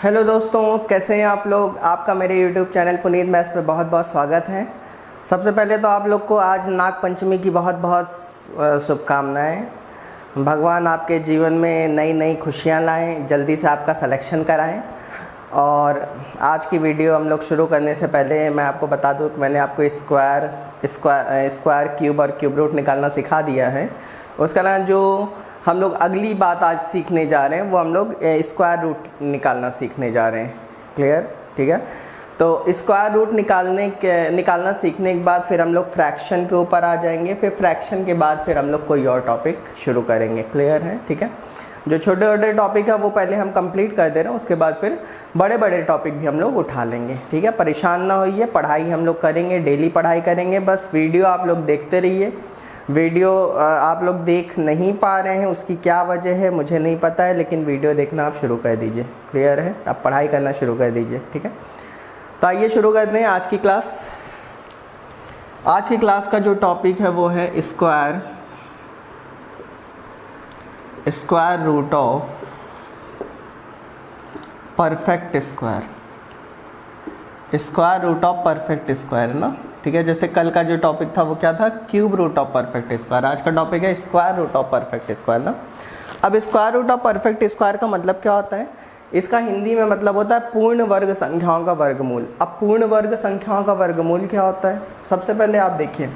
Hello दोस्तों, कैसे हैं आप लोग। आपका मेरे YouTube चैनल पुनीत मैथ्स पे बहुत बहुत स्वागत है। सबसे पहले तो आप लोग को आज नाग पंचमी की बहुत बहुत शुभकामनाएं। भगवान आपके जीवन में नई नई खुशियां लाएं, जल्दी से आपका सिलेक्शन कराएं। और आज की वीडियो हम लोग शुरू करने से पहले मैं आपको बता दूं कि मैंने आपको स्क्वायर क्यूब और क्यूब रूट निकालना सिखा दिया है। उसके अलावा जो हम लोग अगली बात आज सीखने जा रहे हैं वो हम लोग स्क्वायर रूट निकालना सीखने जा रहे हैं। क्लियर? ठीक है। तो स्क्वायर रूट निकालना सीखने के बाद फिर हम लोग फ्रैक्शन के ऊपर आ जाएंगे। फिर फ्रैक्शन के बाद फिर हम लोग कोई और टॉपिक शुरू करेंगे। क्लियर है? ठीक है। जो छोटे छोटे टॉपिक है वो पहले हम कंप्लीट कर दे रहे हैं, उसके बाद फिर बड़े बड़े टॉपिक भी हम लोग उठा लेंगे। ठीक है। परेशान ना होइए, पढ़ाई हम लोग करेंगे, डेली पढ़ाई करेंगे। बस वीडियो आप लोग देखते रहिए। वीडियो आप लोग देख नहीं पा रहे हैं, उसकी क्या वजह है मुझे नहीं पता है, लेकिन वीडियो देखना आप शुरू कर दीजिए। क्लियर है? आप पढ़ाई करना शुरू कर दीजिए। ठीक है। तो आइए शुरू करते हैं आज की क्लास। आज की क्लास का जो टॉपिक है वो है square root of perfect square ना। ठीक है। जैसे कल का जो टॉपिक था वो क्या था? Cube root of perfect square. आज का टॉपिक है square root of perfect square ना। अब square root of perfect square का मतलब क्या होता है? इसका हिंदी में मतलब होता है पूर्ण वर्ग संख्याओं का वर्गमूल। अब पूर्ण वर्ग संख्याओं का वर्गमूल क्या होता है? सबसे पहले आप देखिए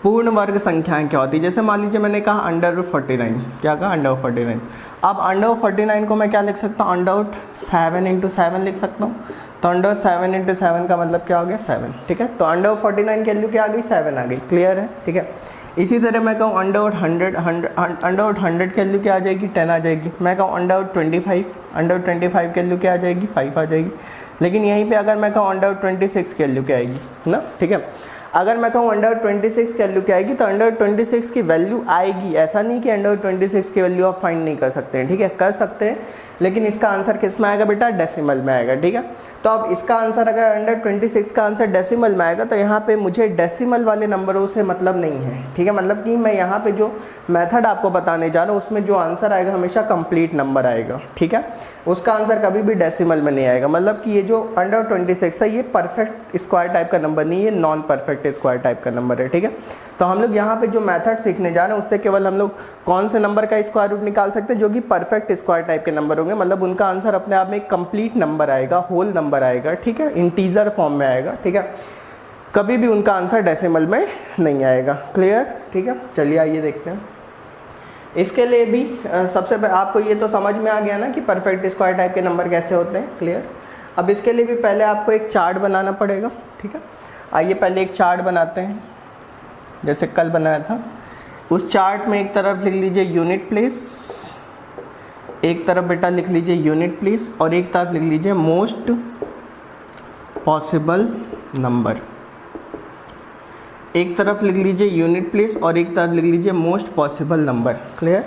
पूर्ण वर्ग संख्याएं क्या होती है। जैसे मान लीजिए मैंने कहा √49। क्या कहा? √49। अब √49 को मैं क्या लिख सकता हूँ? √7 × 7 लिख सकता हूँ। तो √7 × 7 का मतलब क्या हो गया? 7। ठीक है। तो √49 की वैल्यू क्या आ गई? 7 आ गई। क्लियर है? ठीक है। इसी तरह मैं कहूँ √100 की वैल्यू क्या आ जाएगी? 10 आ जाएगी। मैं कहूँ √25 की वैल्यू क्या आ जाएगी? 5 आ जाएगी। लेकिन यहीं पे अगर मैं कहूँ √26 की वैल्यू क्या आएगी ना। ठीक है। अगर मैं कहूँ √26 की वैल्यू क्या आएगी तो √26 की वैल्यू आएगी। ऐसा नहीं कि √26 की वैल्यू आप फाइंड नहीं कर सकते हैं। ठीक है, कर सकते हैं, लेकिन इसका आंसर किस में आएगा बेटा? डेसिमल में आएगा। ठीक है। तो अब इसका आंसर अगर √26 का आंसर डेसिमल में आएगा तो यहाँ पे मुझे डेसिमल वाले नंबरों से मतलब नहीं है। ठीक है। मतलब कि मैं यहाँ पे जो मेथड आपको बताने जा रहा हूँ उसमें जो आंसर आएगा हमेशा कंप्लीट नंबर आएगा। ठीक है। उसका आंसर कभी भी डेसिमल में नहीं आएगा। मतलब कि ये जो √26 है ये परफेक्ट स्क्वायर टाइप का नंबर नहीं है, नॉन परफेक्ट स्क्वायर टाइप का नंबर है। ठीक है। तो हम लोग यहाँ पे जो मेथड सीखने जा रहे हैं उससे केवल हम लोग कौन से नंबर का स्क्वायर रूट निकाल सकते हैं? जो कि परफेक्ट स्क्वायर टाइप के नंबर होंगे। मतलब उनका आंसर अपने आप में एक कंप्लीट नंबर आएगा, होल नंबर आएगा। ठीक है। इंटीजर फॉर्म में आएगा। ठीक है। कभी भी उनका आंसर डेसिमल में नहीं आएगा। क्लियर? ठीक है। चलिए आइए देखते हैं। इसके लिए भी सबसे पहले आपको ये तो समझ में आ गया ना कि परफेक्ट स्क्वायर टाइप के नंबर कैसे होते हैं। क्लियर? अब इसके लिए भी पहले आपको एक चार्ट बनाना पड़ेगा। ठीक है। आइए पहले एक चार्ट बनाते हैं जैसे कल बनाया था। उस चार्ट में एक तरफ लिख लीजिए यूनिट प्लेस, एक तरफ बेटा लिख लीजिए यूनिट प्लेस, और एक तरफ लिख लीजिए मोस्ट पॉसिबल नंबर। एक तरफ लिख लीजिए यूनिट प्लेस और एक तरफ लिख लीजिए मोस्ट पॉसिबल नंबर। क्लियर?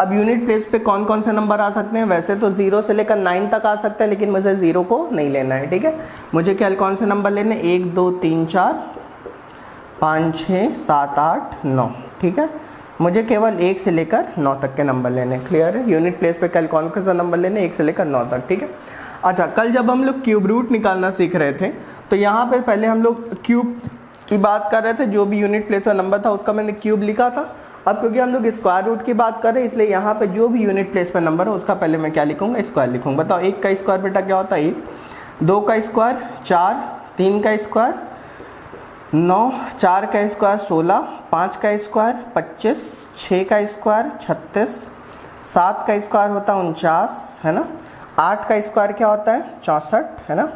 अब यूनिट प्लेस पे कौन कौन से नंबर आ सकते हैं? वैसे तो 0 से लेकर 9 तक आ सकते हैं, लेकिन मुझे 0 को नहीं लेना है। ठीक है। मुझे क्या कौन से नंबर लेने? 1 2 3 4 5 6 7 8 9। ठीक है। मुझे केवल 1 से लेकर 9 तक के नंबर लेने। क्लियर है? यूनिट प्लेस पे कल कौन सा नंबर लेने? 1 से लेकर 9 तक। ठीक है। अच्छा, कल जब हम लोग क्यूब रूट निकालना सीख रहे थे तो यहाँ पे पहले हम लोग क्यूब की बात कर रहे थे। जो भी यूनिट प्लेस का नंबर था उसका मैंने क्यूब लिखा था। अब क्योंकि हम लोग स्क्वायर रूट की बात कर रहे हैं इसलिए यहाँ पे जो भी यूनिट प्लेस पर नंबर है उसका पहले मैं क्या लिखूंगा? स्क्वायर लिखूंगा। बताओ 1 का स्क्वायर बेटा क्या होता है? 1, 2 का स्क्वायर 4, 3 का स्क्वायर 9, 4 का स्क्वायर 16, 5 का स्क्वायर 25, 6 का स्क्वायर 36, 7 का स्क्वायर होता है 49, है ना। 8 का स्क्वायर क्या होता है? 64, है ना।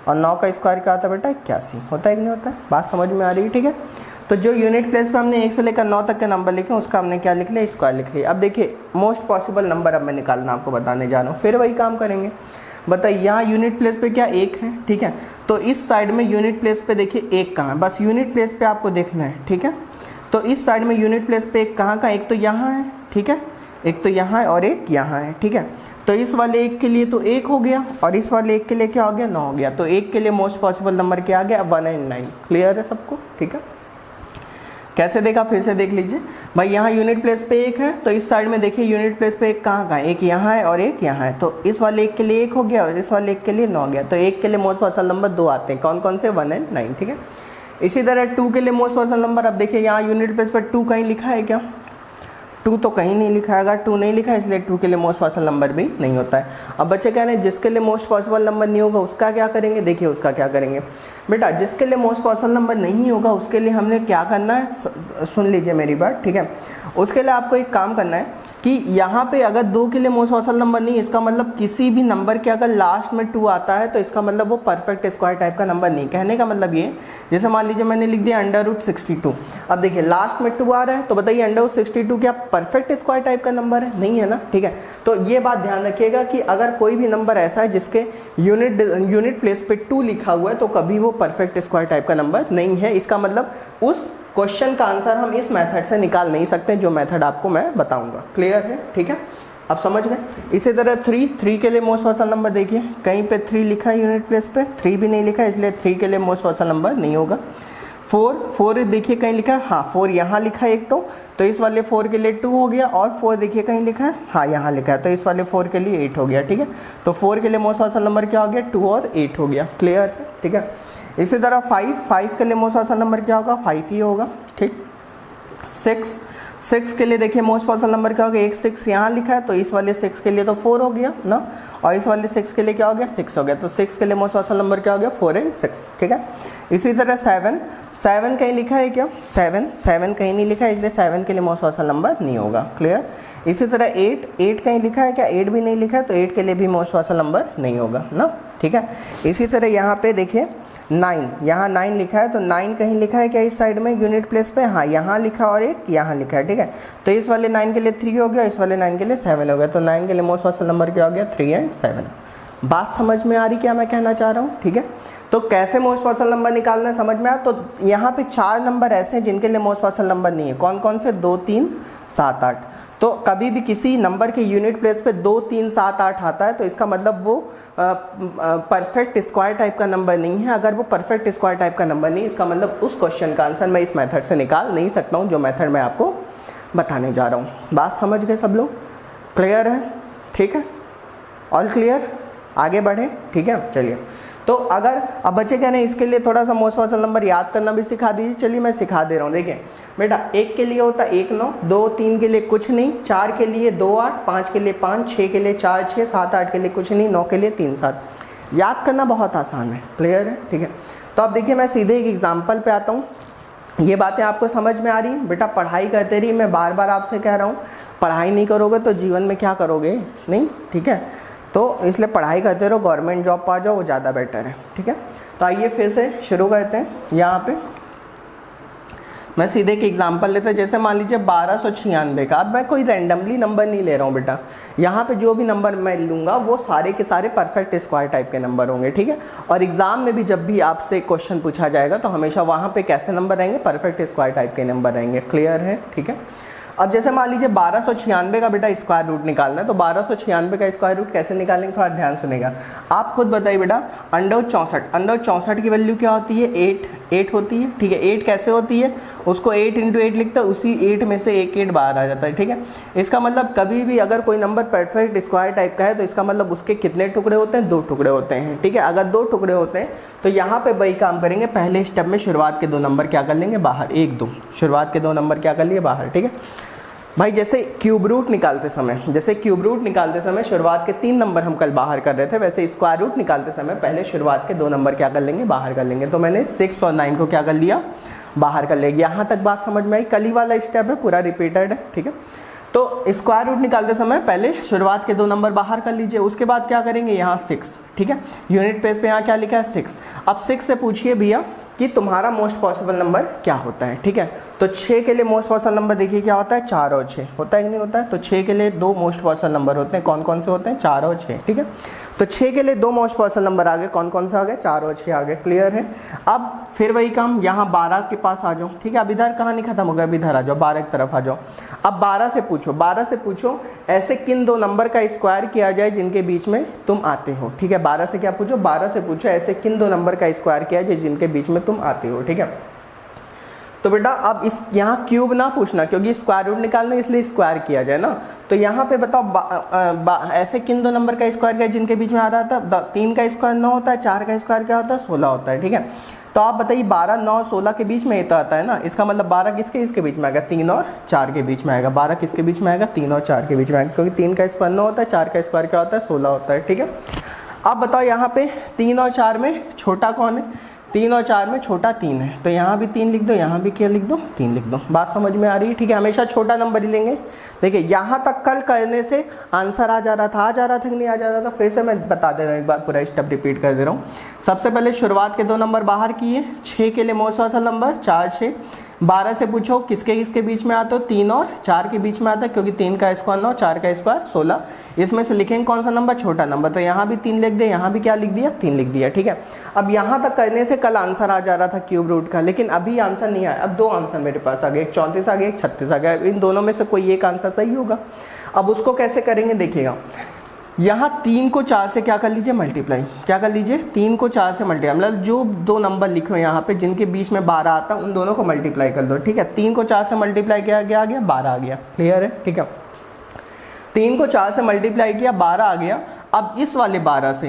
और 9 का स्क्वायर क्या होता है बेटा? 81 होता है कि नहीं होता है? बात समझ में आ रही है? ठीक है। तो जो यूनिट प्लेस पे हमने 1 से लेकर 9 तक के नंबर लिखे उसका हमने क्या लिख लिया? स्क्वायर लिख लिया। अब देखिए मोस्ट पॉसिबल नंबर अब मैं निकालना आपको बताने जा रहा हूँ। फिर वही काम करेंगे। बताइए यहाँ यूनिट प्लेस पे क्या 1 है? ठीक है। तो इस साइड में यूनिट प्लेस पे देखिए 1 कहाँ है? बस यूनिट प्लेस पे आपको देखना है। ठीक है। तो इस साइड में यूनिट प्लेस पे 1 कहाँ का? एक तो यहाँ है। ठीक है। एक तो यहाँ है और एक यहाँ है। ठीक है। तो इस वाले 1 के लिए तो 1 हो गया और इस वाले 1 के लिए क्या हो गया? 9 हो गया। तो 1 के लिए मोस्ट पॉसिबल नंबर क्या आ गया? 1 and 9। क्लियर है सबको? ठीक है। कैसे देखा फिर से देख लीजिए भाई, यहाँ यूनिट प्लेस पे एक है तो इस साइड में देखिए यूनिट प्लेस पे एक कहाँ है, एक यहाँ है और एक यहाँ है, तो इस वाले एक के लिए एक हो गया और इस वाले एक के लिए 9 हो गया, तो एक के लिए मोस्ट पॉसिबल नंबर 2 आते हैं, कौन कौन से, 1 और 9, ठीक है। इसी तरह 2 के लिए मोस्ट पॉसिबल नंबर, अब देखिए यहाँ यूनिट प्लेस पर 2 कहीं लिखा है क्या, 2 तो कहीं नहीं लिखा है, अगर 2 नहीं लिखा है इसलिए 2 के लिए मोस्ट पॉसिबल नंबर भी नहीं होता है। अब बच्चे कह रहे हैं जिसके लिए मोस्ट पॉसिबल नंबर नहीं होगा उसका क्या करेंगे, देखिए उसका क्या करेंगे बेटा, जिसके लिए मोस्ट पॉसिबल नंबर नहीं होगा उसके लिए हमने क्या करना है, सुन लीजिए मेरी बात, ठीक है। उसके लिए आपको एक काम करना है कि यहाँ पे अगर 2 के लिए मोस्ट पॉसिबल नंबर नहीं, इसका मतलब किसी भी नंबर के अगर लास्ट में 2 आता है तो इसका मतलब वो परफेक्ट स्क्वायर टाइप का नंबर नहीं। कहने का मतलब ये, जैसे मान लीजिए मैंने लिख दिया √62, अब देखिए लास्ट में 2 आ रहा है तो बताइए √62 क्या परफेक्ट स्क्वायर टाइप का नंबर है, नहीं है ना, ठीक है। तो ये बात ध्यान रखिएगा कि अगर कोई भी नंबर ऐसा है जिसके यूनिट प्लेस पे 2 लिखा हुआ है तो कभी वो परफेक्ट स्क्वायर टाइप का नंबर नहीं है। इसका मतलब उस क्वेश्चन का आंसर हम इस मेथड से निकाल नहीं सकते, जो मेथड आपको मैं बताऊंगा। क्लियर है, ठीक है, अब समझ गए। इसी तरह 3 के लिए मोस्ट पॉसिबल नंबर देखिए, कहीं पे 3 लिखा है यूनिट प्लेस पे, 3 भी नहीं लिखा है इसलिए 3 के लिए मोस्ट पॉसिबल नंबर नहीं होगा। 4 देखिए कहीं लिखा है, हाँ 4 यहाँ लिखा है एक तो इस वाले 4 के लिए 2 हो गया, और 4 देखिए कहीं लिखा है, हाँ यहाँ लिखा है, तो इस वाले 4 के लिए 8 हो गया, ठीक है। तो 4 के लिए मोस्ट पॉसिबल नंबर क्या हो गया, 2 और 8 हो गया। क्लियर है, ठीक है। इसी तरह 5 के लिए मोस्ट पॉसिबल नंबर क्या होगा, 5 ही होगा, ठीक। 6 के लिए देखिए मोस्ट पॉसिबल नंबर क्या होगा, एक 6 यहाँ लिखा है तो इस वाले 6 के लिए तो 4 हो गया ना, और इस वाले 6 के लिए क्या हो गया, 6 हो गया, तो 6 के लिए मोस्ट पॉसिबल नंबर क्या हो गया, 4 और 6, ठीक है। इसी तरह 7 कहीं लिखा है क्या, 7 कहीं नहीं लिखा है इसलिए 7 के लिए मोस्ट पॉसिबल नंबर नहीं होगा। क्लियर। इसी तरह 8 कहीं लिखा है क्या, 8 भी नहीं लिखा है तो 8 के लिए भी मोस्ट पॉसिबल नंबर नहीं होगा ना, ठीक है। इसी तरह यहाँ पे देखिए 9, यहाँ 9 लिखा है तो 9 कहीं लिखा है क्या इस साइड में यूनिट प्लेस पे, हाँ यहाँ लिखा और एक यहाँ लिखा है, ठीक है। तो इस वाले 9 के लिए 3 हो गया, इस वाले 9 के लिए 7 हो गया, तो 9 के लिए मोस्ट पॉसिबल नंबर क्या हो गया, 3 और 7। बात समझ में आ रही क्या मैं कहना चाह रहा हूँ, ठीक है। तो कैसे मोस्ट पॉसिबल नंबर निकालना है समझ में आया। तो यहाँ पे 4 नंबर ऐसे हैं जिनके लिए मोस्ट पॉसिबल नंबर नहीं है, कौन कौन से, 2, 3, 7, 8। तो कभी भी किसी नंबर के यूनिट प्लेस पे 2, 3, 7, 8 आता है तो इसका मतलब वो परफेक्ट स्क्वायर टाइप का नंबर नहीं है। अगर वो परफेक्ट स्क्वायर टाइप का नंबर नहीं, इसका मतलब उस क्वेश्चन का आंसर मैं इस मेथड से निकाल नहीं सकता हूँ, जो मेथड मैं आपको बताने जा रहा हूँ। बात समझ गए सब लोग, क्लियर है, ठीक है, ऑल क्लियर, आगे बढ़े, ठीक है। चलिए, तो अगर अब बच्चे कह रहे हैं इसके लिए थोड़ा सा मोस्ट पॉसिबल नंबर याद करना भी सिखा दीजिए, चलिए मैं सिखा दे रहा हूँ। देखिए बेटा, 1 के लिए होता है 1 9, 2 3 के लिए कुछ नहीं, 4 के लिए 2 8, 5 के लिए 5, 6 के लिए 4 6, 7 8 के लिए कुछ नहीं, 9 के लिए 3 7। याद करना बहुत आसान है, क्लियर है, ठीक है। तो अब देखिए मैं सीधे एक एग्जाम्पल पे आता हूँ। ये बातें आपको समझ में आ रही बेटा, पढ़ाई करते रहिए, मैं बार बार आपसे कह रहा हूँ, पढ़ाई नहीं करोगे तो जीवन में क्या करोगे, नहीं, ठीक है। तो इसलिए पढ़ाई करते रहो, गवर्नमेंट जॉब पा जाओ, वो ज़्यादा बेटर है, ठीक है। तो आइए फिर से शुरू करते हैं। यहाँ पे मैं सीधे एक एग्जांपल लेता हूँ, जैसे मान लीजिए 1296 का। अब मैं कोई रैंडमली नंबर नहीं ले रहा हूँ बेटा, यहाँ पे जो भी नंबर मैं लूँगा वो सारे के सारे परफेक्ट स्क्वायर टाइप के नंबर होंगे, ठीक है। और एग्जाम में भी जब भी आपसे क्वेश्चन पूछा जाएगा तो हमेशा वहाँ पे कैसे नंबर रहेंगे, परफेक्ट स्क्वायर टाइप के नंबर रहेंगे। क्लियर है, ठीक है। अब जैसे मान लीजिए 1296 का बेटा स्क्वायर रूट निकालना है, तो 1296 का स्क्वायर रूट कैसे निकालेंगे, थोड़ा ध्यान सुनेगा। आप खुद बताइए बेटा, √64 की वैल्यू क्या होती है, 8 होती है, ठीक है। 8 कैसे होती है, उसको 8 × 8 लिखता है, उसी 8 में से एक 8 बाहर आ जाता है, ठीक है। इसका मतलब कभी भी अगर कोई नंबर परफेक्ट स्क्वायर टाइप का है तो इसका मतलब उसके कितने टुकड़े होते हैं, 2 टुकड़े होते हैं, ठीक है। अगर 2 टुकड़े होते हैं तो यहाँ पे वही काम करेंगे, पहले स्टेप में शुरुआत के 2 नंबर क्या कर लेंगे, बाहर, 1 2, शुरुआत के 2 नंबर क्या कर लिए, बाहर, ठीक है भाई। जैसे क्यूब रूट निकालते समय शुरुआत के 3 नंबर हम कल बाहर कर रहे थे, वैसे स्क्वायर रूट निकालते समय पहले शुरुआत के 2 नंबर क्या कर लेंगे, बाहर कर लेंगे। तो मैंने 6 और 9 को क्या कर लिया, बाहर कर लेंगे। यहाँ तक बात समझ में आई, कल ही वाला स्टेप है, पूरा रिपीटेड है, ठीक है। तो स्क्वायर रूट निकालते समय पहले शुरुआत के 2 नंबर बाहर कर लीजिए, उसके बाद क्या करेंगे, यहाँ 6, ठीक है। यूनिट प्लेस पे यहाँ क्या लिखा है, 6। अब 6 से पूछिए भैया कि तुम्हारा मोस्ट पॉसिबल नंबर क्या होता है, ठीक है। तो 6 के लिए मोस्ट पॉसिबल नंबर देखिए क्या होता है, 4 और 6 होता है कि नहीं होता है। तो 6 के लिए 2 मोस्ट पॉसिबल नंबर होते हैं, कौन कौन से होते हैं, 4 और 6, ठीक है। तो 6 के लिए 2 मोस्ट पॉसिबल नंबर आ गए, कौन कौन से आ गए, 4 और 6 आ गए। क्लियर है। अब फिर वही काम, यहाँ 12 के पास आ जाओ, ठीक है। अब इधर कहानी खत्म हो गया, अब इधर आ जाओ, 12 की तरफ आ जाओ। अब 12 से पूछो ऐसे किन 2 नंबर का स्क्वायर किया जाए जिनके बीच में तुम आते हो, ठीक है। 12 से क्या पूछो, 12 से पूछो ऐसे किन 2 नंबर का स्क्वायर किया जाए जिनके बीच में तुम आते हो, ठीक है। तो बेटा अब इस यहाँ क्यूब ना पूछना, क्योंकि स्क्वायर रूट निकालना है इसलिए स्क्वायर किया जाए ना। तो यहाँ पे बताओ ऐसे किन दो नंबर का स्क्वायर क्या जिनके बीच में आ रहा था, 3 का स्क्वायर 9 होता है, 4 का स्क्वायर क्या होता है 16 होता है, ठीक है। तो आप बताइए 12, 9, 16 के बीच में ये तो आता है ना, इसका मतलब 12 किसके इसके बीच में आएगा, 3 और 4 के बीच में आएगा। 12 किसके बीच में आएगा, 3 और 4 के बीच में आएगा, क्योंकि 3 का स्क्वायर 9 होता है, 4 का स्क्वायर क्या होता है 16 होता है, ठीक है। अब बताओ यहाँ पे 3 और 4 में छोटा कौन है, 3 और 4 में छोटा 3 है, तो यहाँ भी 3 लिख दो, यहाँ भी क्या लिख दो 3 लिख दो। बात समझ में आ रही है, ठीक है। हमेशा छोटा नंबर ही लेंगे। देखिए यहाँ तक कल करने से आंसर आ जा रहा था कि नहीं आ जा रहा था, फिर से मैं बता दे रहा हूँ, एक बार पूरा स्टेप रिपीट कर दे रहा हूँ। सबसे पहले शुरुआत के 2 नंबर बाहर किए, 6 के लिए मोस्ट पॉसिबल नंबर 4, 6। 12 से पूछो किसके किसके बीच में आता है, 3 और 4 के बीच में आता है, क्योंकि 3 का स्क्वायर 9, 4 का स्क्वायर 16। इसमें से लिखेंगे कौन सा नंबर, छोटा नंबर, तो यहाँ भी 3 लिख दिया, यहाँ भी क्या लिख दिया 3 लिख दिया, ठीक है। अब यहाँ तक करने से कल आंसर आ जा रहा था क्यूब रूट का, लेकिन अभी आंसर नहीं आया। अब 2 आंसर मेरे पास आ गए, एक 34 आ गया, एक 36 आ गया। इन दोनों में से कोई एक आंसर सही होगा। अब उसको कैसे करेंगे देखिएगा, यहाँ 3 को 4 से क्या कर लीजिए मल्टीप्लाई, क्या कर लीजिए 3 को 4 से मल्टीप्लाई, मतलब जो 2 नंबर लिखे हो यहाँ पे जिनके बीच में 12 आता है उन दोनों को मल्टीप्लाई कर दो, ठीक है। 3 को 4 से मल्टीप्लाई किया गया, आ गया 12 आ गया, क्लियर है, ठीक है। 3 को 4 से मल्टीप्लाई किया 12 आ गया। अब इस वाले 12 से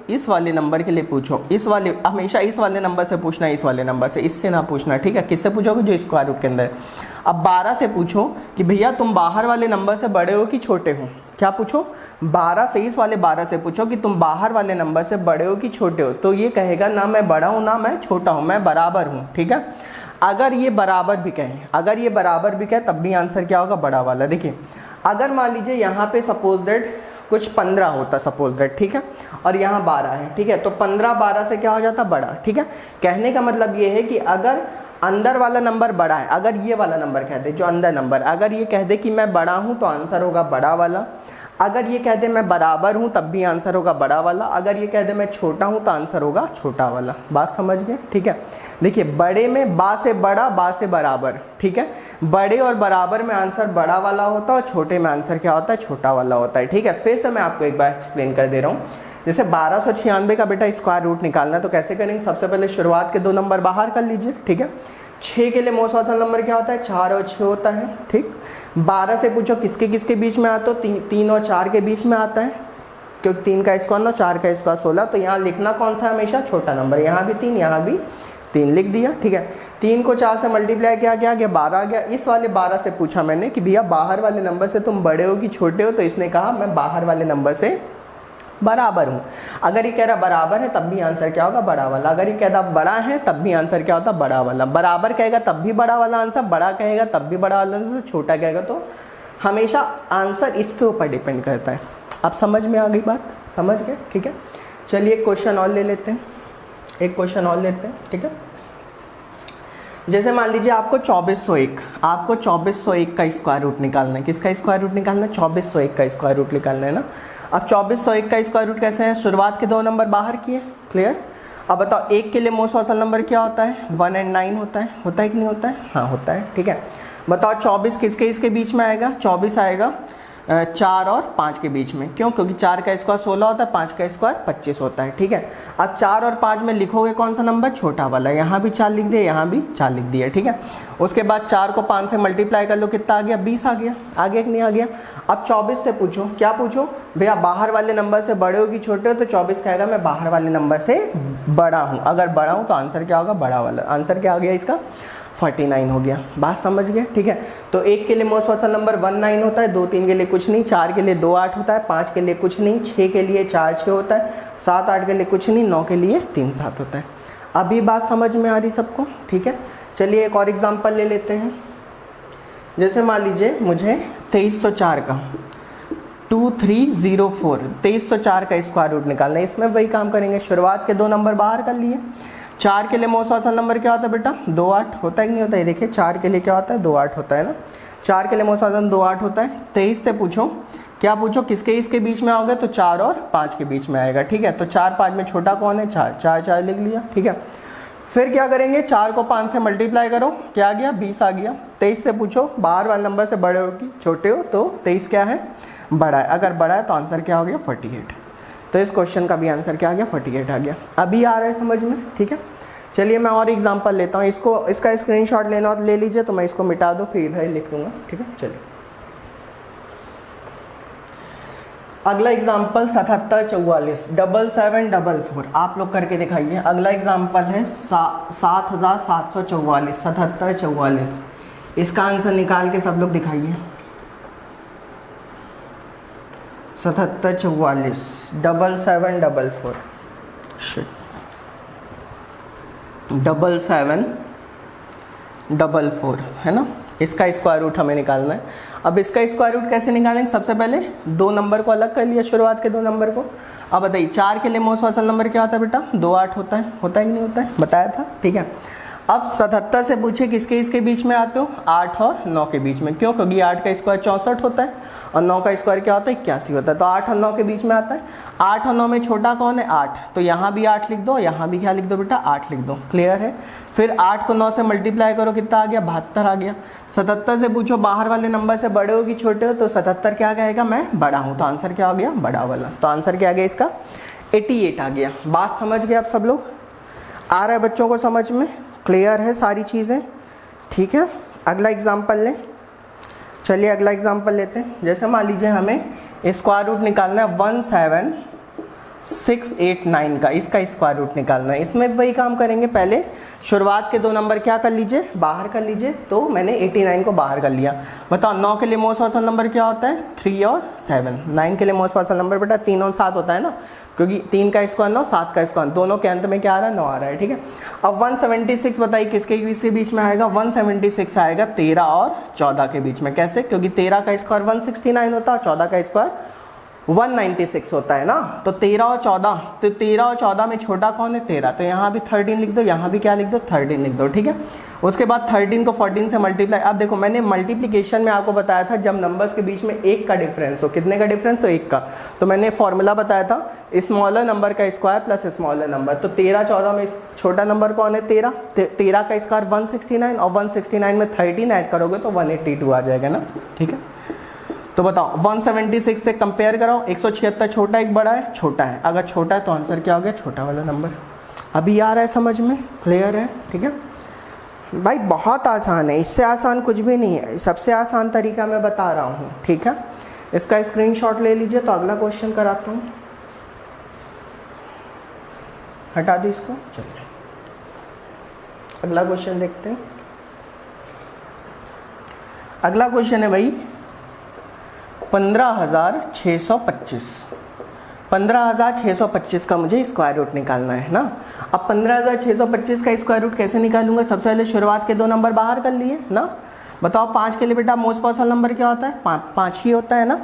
इस वाले नंबर के लिए पूछो, इस वाले हमेशा इस वाले नंबर से पूछना, इस वाले नंबर से, इससे ना पूछना, ठीक है। किससे पूछोगे, जो स्क्वायर रूट के अंदर। अब 12 से पूछो कि भैया तुम बाहर वाले नंबर से बड़े हो कि छोटे हो, क्या पूछो 12 से, इस वाले 12 से पूछो कि तुम बाहर वाले नंबर से बड़े हो कि छोटे हो, तो ये कहेगा ना मैं बड़ा हूँ ना मैं छोटा हूँ, मैं बराबर हूँ, ठीक है। अगर ये बराबर भी कहे, तब भी आंसर क्या होगा, बड़ा वाला। देखिए अगर मान लीजिए यहाँ पे सपोज दैट कुछ 15 होता, सपोज दैट, ठीक है, और यहाँ 12 है, ठीक है, तो 15 12 से क्या हो जाता, बड़ा, ठीक है। कहने का मतलब ये है कि अगर अंदर वाला नंबर बड़ा है, अगर ये वाला नंबर कह दे, जो अंदर नंबर, अगर ये कह दे कि मैं बड़ा हूँ तो आंसर होगा बड़ा वाला। अगर ये कह दे मैं बराबर हूँ तब भी आंसर होगा बड़ा वाला। अगर ये कह दे मैं छोटा हूँ तो आंसर होगा छोटा वाला। बात समझ गए, ठीक है। देखिए बड़े में बा से बड़ा, बा से बराबर, ठीक है। बड़े और बराबर में आंसर बड़ा वाला होता है और छोटे में आंसर क्या होता है, छोटा वाला होता है, ठीक है। फिर से मैं आपको एक बार एक्सप्लेन कर दे रहा हूँ। जैसे 1296 का बेटा स्क्वायर रूट निकालना है तो कैसे करेंगे, सबसे पहले शुरुआत के 2 नंबर बाहर कर लीजिए, ठीक है। 6 के लिए मोस्ट पॉसिबल नंबर क्या होता है, 4 और 6 होता है, ठीक। 12 से पूछो किसके किसके बीच में आता है, 3 और 4 के बीच में आता है, क्योंकि 3 का स्क्वायर 9, 4 का स्क्वायर 16, तो यहाँ लिखना कौन सा हमेशा छोटा नंबर, यहाँ भी 3, यहाँ भी 3 लिख दिया, ठीक है। 3 को 4 से मल्टीप्लाई किया, क्या आ गया 12 आ गया। इस वाले 12 से पूछा मैंने कि भैया बाहर वाले नंबर से तुम बड़े हो कि छोटे हो, तो इसने कहा मैं बाहर वाले नंबर से बराबर हूँ। अगर ये कह रहा बराबर है तब भी आंसर क्या होगा, बड़ा वाला। अगर ये कह रहा बड़ा है तब भी आंसर क्या होता, बड़ा वाला। बराबर कहेगा तब भी बड़ा वाला आंसर, बड़ा कहेगा तब भी बड़ा वाला आंसर, छोटा कहेगा तो हमेशा आंसर इसके ऊपर डिपेंड करता है। अब समझ में आ गई बात, समझ गए, ठीक है। चलिए एक क्वेश्चन और ले लेते हैं, ठीक है। जैसे मान लीजिए आपको 2401 का स्क्वायर रूट निकालना है। किसका स्क्वायर रूट निकालना है, 2401 का स्क्वायर रूट निकालना है ना। अब 2401 का स्क्वायर रूट कैसे है, शुरुआत के 2 नंबर बाहर किए, क्लियर। अब बताओ 1 के लिए मोस्ट पॉसिबल नंबर क्या होता है, 1 और 9 होता है कि नहीं होता है, हाँ होता है, ठीक है। बताओ 24 किसके इसके बीच में आएगा, 24 आएगा 4 और 5 के बीच में, क्यों, क्योंकि 4 का स्क्वायर 16 होता है, 5 का स्क्वायर 25 होता है, ठीक है। अब 4 और 5 में लिखोगे कौन सा नंबर, छोटा वाला। यहाँ भी 4 लिख दिया, यहाँ भी 4 लिख दिया, ठीक है। उसके बाद 4 को 5 से मल्टीप्लाई कर लो, कितना आ गया, 20 आ गया, कि नहीं आ गया। अब 24 से पूछो, क्या पूछो भैया बाहर वाले नंबर से बड़े हो कि छोटे हो, तो 24 कहेगा मैं बाहर वाले नंबर से बड़ा हूँ। अगर बड़ा हूँ तो आंसर क्या होगा, बड़ा वाला। आंसर क्या आ गया इसका, 49 हो गया। बात समझ गए, ठीक है। तो 1 के लिए मोस्ट पॉसिबल नंबर 19 होता है, 2 3 के लिए कुछ नहीं, 4 के लिए 2 8 होता है, 5 के लिए कुछ नहीं, 6 के लिए 4 6 होता है, 7 8 के लिए कुछ नहीं, 9 के लिए 3 7 होता है। अभी बात समझ में आ रही सबको, ठीक है। चलिए एक और एग्जांपल ले लेते हैं। जैसे मान लीजिए मुझे 2304 का 2304 2304 का स्क्वायर रूट निकालना है। इसमें वही काम करेंगे, शुरुआत के 2 नंबर बाहर कर लिए। 4 के लिए मोस्ट पॉसिबल नंबर क्या होता है बेटा, 2 8 होता है कि नहीं होता है, देखिए 4 के लिए क्या होता है, 2 8 होता है ना। 4 के लिए मोस्ट पॉसिबल 2 8 होता है। 23 से पूछो, क्या पूछो किसके इसके बीच में आओगे, तो 4 और 5 के बीच में आएगा, ठीक है। तो 4 5 में छोटा कौन है, 4 4 4 लिख लिया, ठीक है। फिर क्या करेंगे, 4 को 5 से मल्टीप्लाई करो, क्या आ गया, 20 आ गया। 23 से पूछो बाहर वाले नंबर से बड़े हो कि छोटे हो, तो 23 क्या है, बड़ा है। अगर बड़ा है तो आंसर क्या हो गया, 48। तो इस क्वेश्चन का भी आंसर क्या आ गया, 48 आ गया। अभी आ रहा है समझ में, ठीक है। चलिए मैं और एग्जांपल लेता हूँ, इसका स्क्रीनशॉट लेना हो तो ले लीजिए, तो मैं इसको मिटा दूँ फिर इधर लिख लूँगा, ठीक है। चलिए अगला एग्जाम्पल 7744 7744, आप लोग करके दिखाइए। अगला एग्जाम्पल है 7744 7744, इसका आंसर निकाल के सब लोग दिखाइए। 7744 7744 7744 है ना, इसका स्क्वायर रूट हमें निकालना है। अब इसका स्क्वायर रूट कैसे निकालेंगे, सबसे पहले दो नंबर को अलग कर लिया, शुरुआत के दो नंबर को। अब बताइए 4 के लिए मोस्ट पॉसिबल नंबर क्या होता है बेटा, 2 8 होता है कि नहीं होता है, बताया था, ठीक है। अब 77 से पूछे किसके इसके बीच में आते हो, 8 और 9 के बीच में, क्यों, क्योंकि 8 का स्क्वायर 64 होता है और 9 का स्क्वायर क्या होता है, 81 होता है, तो 8 और 9 के बीच में आता है। 8 और 9 में छोटा कौन है, 8, तो यहाँ भी 8 लिख दो, यहाँ भी क्या लिख दो बेटा, 8 लिख दो, क्लियर है। फिर 8 को 9 से मल्टीप्लाई करो, कितना आ गया, 72 आ गया। 77 से पूछो बाहर वाले नंबर से बड़े हो कि छोटे हो, तो 77 क्या कहेगा, मैं बड़ा हूँ, तो आंसर क्या हो गया, बड़ा वाला, तो आंसर क्या आ गया इसका, 88 आ गया। बात समझ गए आप सब लोग, आ रहा है बच्चों को समझ में, क्लियर है सारी चीज़ें, ठीक है। अगला एग्जाम्पल लें, चलिए अगला एग्जाम्पल लेते हैं। जैसे मान लीजिए हमें स्क्वायर रूट निकालना है 17689 का, इसका स्क्वायर रूट निकालना है। इसमें वही काम करेंगे, पहले शुरुआत के दो नंबर क्या कर लीजिए, बाहर कर लीजिए, तो मैंने 89 को बाहर कर लिया। बताओ 9 के लिए मोस्ट पॉसिबल नंबर क्या होता है, 3 और 7। 9 के लिए मोस्ट पॉसिबल नंबर बेटा 3 और 7 होता है ना, क्योंकि 3 का स्क्वायर 9, 7 का स्क्वायर, दोनों के अंत में क्या आ रहा है, 9 आ रहा है, ठीक है। अब 176 बताइए किसके बीच में आएगा, 176 आएगा 13 और 14 के बीच में। कैसे, क्योंकि 13 का स्क्वायर 169 होता है और 14 का स्क्वायर 196 होता है ना, तो 13 और 14, तो 13 और 14 में छोटा कौन है, 13, तो यहाँ भी 13 लिख दो, यहाँ भी क्या लिख दो, 13 लिख दो, ठीक है। उसके बाद 13 को 14 से मल्टीप्लाई, अब देखो मैंने मल्टीप्लिकेशन में आपको बताया था जब नंबर्स के बीच में 1 का डिफरेंस हो, कितने का डिफरेंस हो, 1 का, तो मैंने फॉर्मूला बताया था स्मॉलर नंबर का स्क्वायर प्लस स्मॉलर नंबर, तो 13 14 में छोटा नंबर कौन है, 13, 13 का स्क्वायर 169 और 169 में 13 ऐड करोगे तो 182 आ जाएगा ना, ठीक है। तो बताओ 176 से कंपेयर कराओ, 176 छोटा एक बड़ा है, छोटा है, अगर छोटा है तो आंसर क्या हो गया, छोटा वाला नंबर। अभी आ रहा है समझ में, क्लियर है, ठीक है भाई, बहुत आसान है, इससे आसान कुछ भी नहीं है, सबसे आसान तरीका मैं बता रहा हूँ, ठीक है। इसका स्क्रीनशॉट ले लीजिए, तो अगला क्वेश्चन कराता हूँ, हटा दी इसको, चलिए अगला क्वेश्चन देखते हैं। अगला क्वेश्चन है भाई 15,625, 15,625 का मुझे स्क्वायर रूट निकालना है ना। अब 15,625 का स्क्वायर रूट कैसे निकालूंगा, सबसे पहले शुरुआत के दो नंबर बाहर कर लिए ना। बताओ 5 के लिए बेटा मोस्ट पॉसिबल नंबर क्या होता है, 5 ही होता है ना।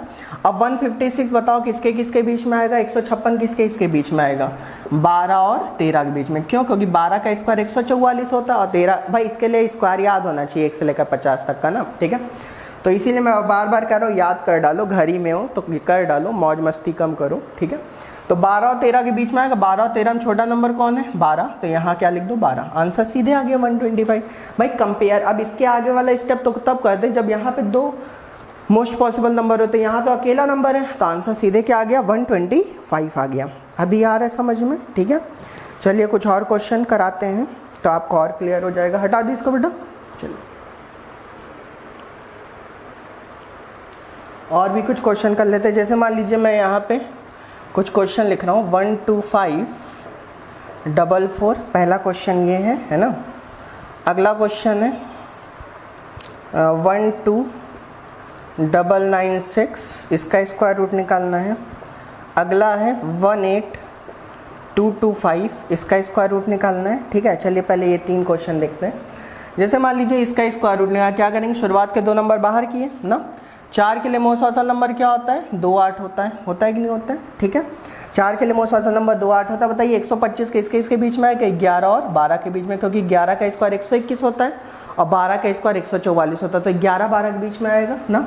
अब 156 बताओ किसके किसके बीच में आएगा, 156 किसके इसके बीच में आएगा, 12 और 13 के बीच में, क्यों, क्योंकि 12 का स्क्वायर 144 होता है और 13, भाई इसके लिए स्क्वायर याद होना चाहिए 1 से लेकर 50 तक का ना, ठीक है। तो इसीलिए मैं बार बार कह रहा हूँ, याद कर डालो, घर ही में हो तो कर डालो, मौज मस्ती कम करो, ठीक है। तो 12 और 13 के बीच में आएगा, 12 और 13 में छोटा नंबर कौन है, 12, तो यहाँ क्या लिख दो 12, आंसर सीधे आ गया 125। भाई कंपेयर, अब इसके आगे वाला स्टेप तो तब करते हैं जब यहाँ पे दो मोस्ट पॉसिबल नंबर होते हैं, यहाँ तो अकेला नंबर है, तो आंसर सीधे क्या आ गया, 125 आ गया। अभी आ रहा है समझ में, ठीक है। चलिए कुछ और क्वेश्चन कराते हैं तो आपको और क्लियर हो जाएगा, हटा दी इसको बेटा। चलिए और भी कुछ क्वेश्चन कर लेते हैं। जैसे मान लीजिए मैं यहाँ पे कुछ क्वेश्चन लिख रहा हूँ, 12544, पहला क्वेश्चन ये है ना। अगला क्वेश्चन है 12996, इसका स्क्वायर रूट निकालना है। अगला है 18225, इसका स्क्वायर रूट निकालना है, ठीक है। चलिए पहले ये 3 क्वेश्चन देखते हैं। जैसे मान लीजिए इसका स्क्वायर रूट निकालना, क्या करेंगे, शुरुआत के दो नंबर बाहर किए ना। 4 के लिए मोस्ट पॉसिबल नंबर क्या होता है, 2 8 होता है कि नहीं होता है, ठीक है। 4 के लिए मोस्ट पॉसिबल नंबर 2 8 होता है। बताइए 125 के इसके बीच में है कि 11 और 12 के बीच में, क्योंकि 11 का स्क्वायर 121 होता है और 12 का स्क्वायर 144 होता है, तो 11 12 के बीच में आएगा ना।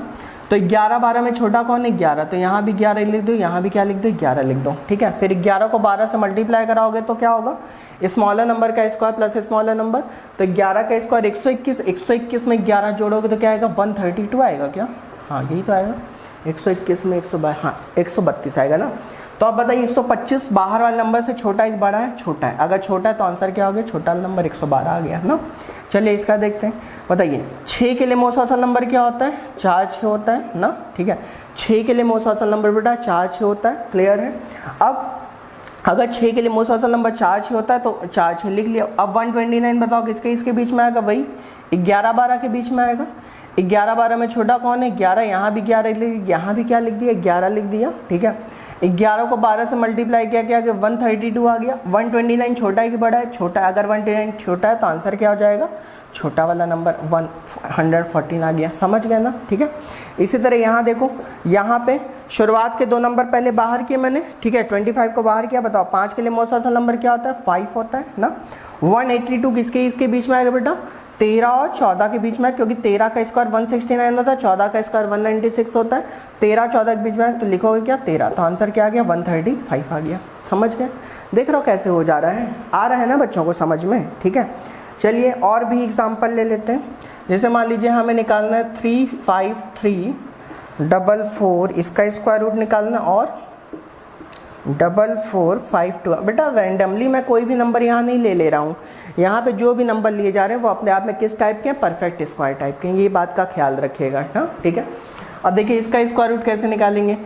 तो 11 12 में छोटा कौन है, 11, तो यहाँ भी 11 लिख दो, यहाँ भी क्या लिख दो, 11 लिख दो, ठीक है। फिर 11 को 12 से मल्टीप्लाई कराओगे तो क्या होगा, स्मॉलर नंबर का स्क्वायर प्लस स्मॉलर नंबर, तो 11 का स्क्वायर 121, 121 में 11 जोड़ोगे तो क्या आएगा, 132 आएगा क्या, हाँ यही तो आएगा। 121 में 132, हाँ 132 आएगा ना। तो आप बताइए 125 बाहर वाले नंबर से छोटा है कि बड़ा है? छोटा है। अगर छोटा है तो आंसर क्या हो गया? छोटा वाला नंबर 112 आ गया ना। चलिए इसका देखते हैं। बताइए 6 के लिए मोस्ट पॉसिबल नंबर क्या होता है? 4 6 होता है ना, ठीक है। 6 के लिए मोस्ट पॉसिबल नंबर बेटा 4 6 होता है, क्लियर है। अब अगर 6 के लिए मोस्ट पॉसिबल नंबर 4 6 होता है तो 4 6 लिख लिया। अब 129 बताओ किसके इसके बीच में आएगा? वही 11 12 के बीच में आएगा। 11 12 में छोटा कौन है? 11। यहाँ भी 11 लिख, यहाँ भी क्या लिख दिया? 11 लिख दिया, ठीक है। 11 को 12 से मल्टीप्लाई किया क्या? 132 आ गया। 129 छोटा है कि बड़ा है? छोटा है। अगर 129 छोटा है तो आंसर क्या हो जाएगा? छोटा वाला नंबर 114 आ गया। समझ गए ना, ठीक है। इसी तरह यहाँ देखो, यहाँ पे शुरुआत के 2 नंबर पहले बाहर किए मैंने, ठीक है। 25 को बाहर किया। बताओ 5 के लिए मोस्ट पॉसिबल नंबर क्या होता है? 5 होता है ना। 182 किसके इसके बीच में आएगा बेटा? 13 और 14 के बीच में, क्योंकि 13 का स्क्वायर 169 होता है, 14 का स्क्वायर 196 होता है। 13 14 के बीच में तो लिखोगे क्या? 13। तो आंसर क्या आ गया? 135 आ गया। समझ गए? देख रहे हो कैसे हो जा रहा है? आ रहा है ना बच्चों को समझ में, ठीक है। चलिए और भी एग्जाम्पल ले लेते हैं। जैसे मान लीजिए हमें निकालना है 35344, इसका स्क्वायर रूट निकालना और 4452। बेटा रैंडमली मैं कोई भी नंबर यहाँ नहीं ले रहा हूँ। यहाँ पे जो भी नंबर लिए जा रहे हैं वो अपने आप में किस टाइप के हैं? परफेक्ट स्क्वायर टाइप के हैं। ये बात का ख्याल रखिएगा, हाँ, ठीक है। अब देखिए इसका स्क्वायर रूट कैसे निकालेंगे।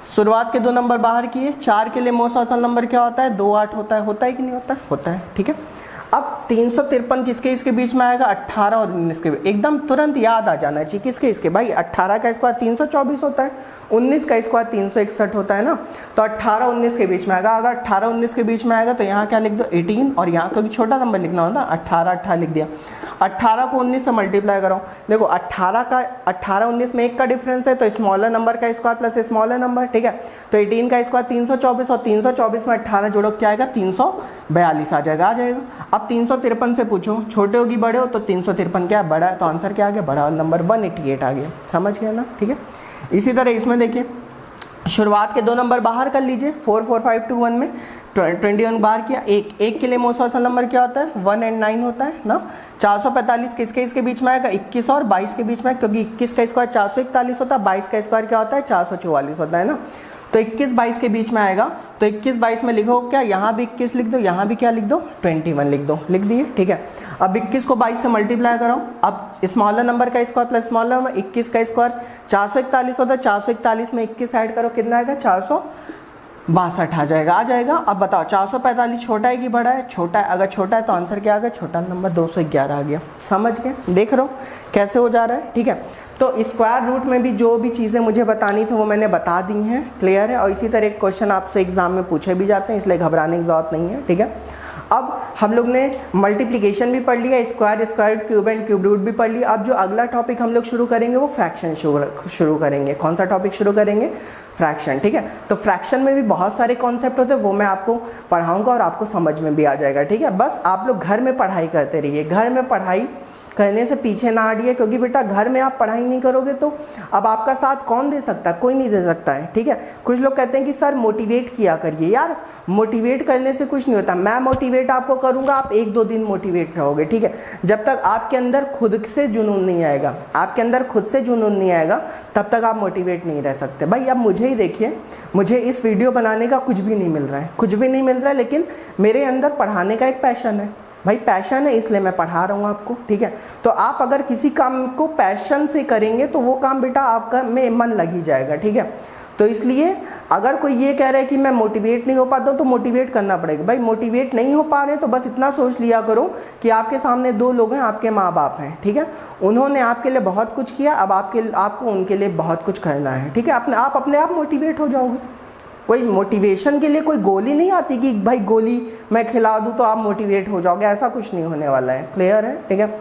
शुरुआत के 2 नंबर बाहर किए। 4 के लिए मोस्ट पॉसिबल नंबर क्या होता है? 2 8 होता है। होता है कि नहीं होता है? होता है, ठीक है। अब 353 किसके इसके बीच में आएगा? 18 और 19 के बीच। एकदम तुरंत याद आ जाना चाहिए किसके इसके? भाई 18 का स्क्वायर 324 होता है, 19 का स्क्वायर 361 होता है ना। तो 18 19 के बीच में आएगा। अगर 18 19 के बीच में आएगा तो यहाँ क्या लिख दो? 18, और यहाँ क्योंकि छोटा नंबर लिखना होता है 18 18 लिख दिया। 18 को 19 से मल्टीप्लाई करो। देखो 18 19 में 1 का डिफरेंस है, तो स्मॉलर नंबर का स्क्वायर प्लस स्मॉलर नंबर, ठीक है। तो 18 का स्क्वायर 324 और 324 में 18 जोड़ो क्या आएगा? 342 आ जाएगा। अब 353 से पूछो छोटे हो कि बड़े हो, तो 353 क्या है? बड़ा है। तो आंसर क्या आ गया? बड़ा नंबर 188 आ गया। समझ गया ना, ठीक है। इसी तरह इसमें देखिए शुरुआत के 2 नंबर बाहर कर लीजिए। 44521 में 21 बाहर किया। एक के लिए मोस्ट पॉसिबल नंबर क्या होता है? 1 और 9 होता है ना। 445 किसके इसके बीच में आएगा? 21 और 22 के बीच में, क्योंकि 21 का स्क्वायर 441 होता है, 22 का स्क्वायर क्या होता है? 444 होता है ना। तो 21 22 के बीच में आएगा। तो 21 22 में लिखो क्या? यहाँ भी 21 लिख दो, यहाँ भी क्या लिख दो? 21 लिख दो। लिख दिए, ठीक है। अब 21 को 22 से मल्टीप्लाई करो। अब स्मॉलर नंबर का स्क्वायर प्लस स्मॉलर नंबर, 21 का स्क्वायर 441 होता है, 441 में 21 ऐड करो, कितना आएगा? 462 आ जाएगा। अब बताओ 445 छोटा है कि बड़ा है? छोटा है। अगर छोटा है तो आंसर क्या आ गया? छोटा नंबर 211 आ गया। समझ गए? देख रहे हो कैसे हो जा रहा है, ठीक है। तो स्क्वायर रूट में भी जो भी चीज़ें मुझे बतानी थी वो मैंने बता दी हैं, क्लियर है। और इसी तरह एक क्वेश्चन आपसे एग्जाम में पूछे भी जाते हैं, इसलिए घबराने की जरूरत नहीं है, ठीक है। अब हम लोग ने मल्टीप्लिकेशन भी पढ़ लिया, square root cube and cube root भी पढ़ लिया। अब जो अगला टॉपिक हम लोग शुरू करेंगे वो फ्रैक्शन शुरू करेंगे। कौन सा टॉपिक शुरू करेंगे? फ्रैक्शन, ठीक है। तो फ्रैक्शन में भी बहुत सारे कॉन्सेप्ट होते हैं, वो मैं आपको पढ़ाऊंगा और आपको समझ में भी आ जाएगा, ठीक है। बस आप लोग घर में पढ़ाई करते रहिए। घर में पढ़ाई करने से पीछे ना हटिए, क्योंकि बेटा घर में आप पढ़ाई नहीं करोगे तो अब आपका साथ कौन दे सकता है? कोई नहीं दे सकता है, ठीक है। कुछ लोग कहते हैं कि सर मोटिवेट किया करिए। यार मोटिवेट करने से कुछ नहीं होता। मैं मोटिवेट आपको करूंगा, आप 1-2 दिन मोटिवेट रहोगे, ठीक है। जब तक आपके अंदर खुद से जुनून नहीं आएगा, तब तक आप मोटिवेट नहीं रह सकते। भाई अब मुझे ही देखिए, मुझे इस वीडियो बनाने का कुछ भी नहीं मिल रहा है, लेकिन मेरे अंदर पढ़ाने का एक पैशन है। भाई पैशन है, इसलिए मैं पढ़ा रहा हूँ आपको, ठीक है। तो आप अगर किसी काम को पैशन से करेंगे तो वो काम बेटा आपका में मन लग ही जाएगा, ठीक है। तो इसलिए अगर कोई ये कह रहा है कि मैं मोटिवेट नहीं हो पाता हूँ तो मोटिवेट करना पड़ेगा। भाई मोटिवेट नहीं हो पा रहे तो बस इतना सोच लिया करो कि आपके सामने 2 लोग हैं, आपके माँ बाप हैं, ठीक है। उन्होंने आपके लिए बहुत कुछ किया, अब आपको उनके लिए बहुत कुछ करना है, ठीक है। आप अपने आप मोटिवेट हो जाओगे। कोई मोटिवेशन के लिए कोई गोली नहीं आती कि भाई गोली मैं खिला दूं तो आप मोटिवेट हो जाओगे, ऐसा कुछ नहीं होने वाला है, क्लियर है, ठीक है।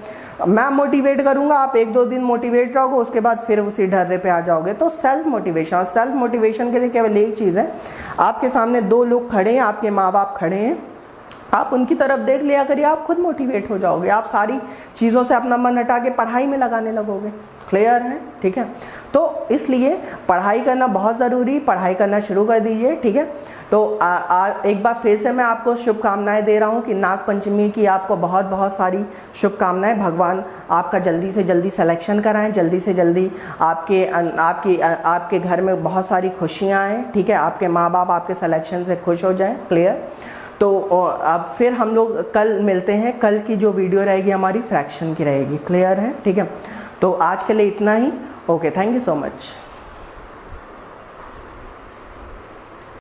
मैं मोटिवेट करूंगा, आप 1-2 दिन मोटिवेट रहोगे, उसके बाद फिर उसी ढर्रे पे आ जाओगे। तो सेल्फ मोटिवेशन के लिए केवल एक चीज़ है, आपके सामने 2 लोग खड़े हैं, आपके माँ बाप खड़े हैं, आप उनकी तरफ देख लिया करिए, आप खुद मोटिवेट हो जाओगे, आप सारी चीज़ों से अपना मन हटा के पढ़ाई में लगाने लगोगे। क्लियर है? ठीक है, तो इसलिए पढ़ाई करना बहुत ज़रूरी, पढ़ाई करना शुरू कर दीजिए। ठीक है, तो एक बार फिर से मैं आपको शुभकामनाएं दे रहा हूँ कि नाग पंचमी की आपको बहुत बहुत सारी शुभकामनाएं। भगवान आपका जल्दी से जल्दी सिलेक्शन कराएं, जल्दी से जल्दी आपके घर में बहुत सारी खुशियाँ आएँ। ठीक है, आपके माँ बाप आपके सिलेक्शन से खुश हो जाएं। क्लियर? तो अब फिर हम लोग कल मिलते हैं। कल की जो वीडियो रहेगी हमारी फ्रैक्शन की रहेगी। क्लियर है? ठीक है, तो आज के लिए इतना ही। Okay, thank you so much.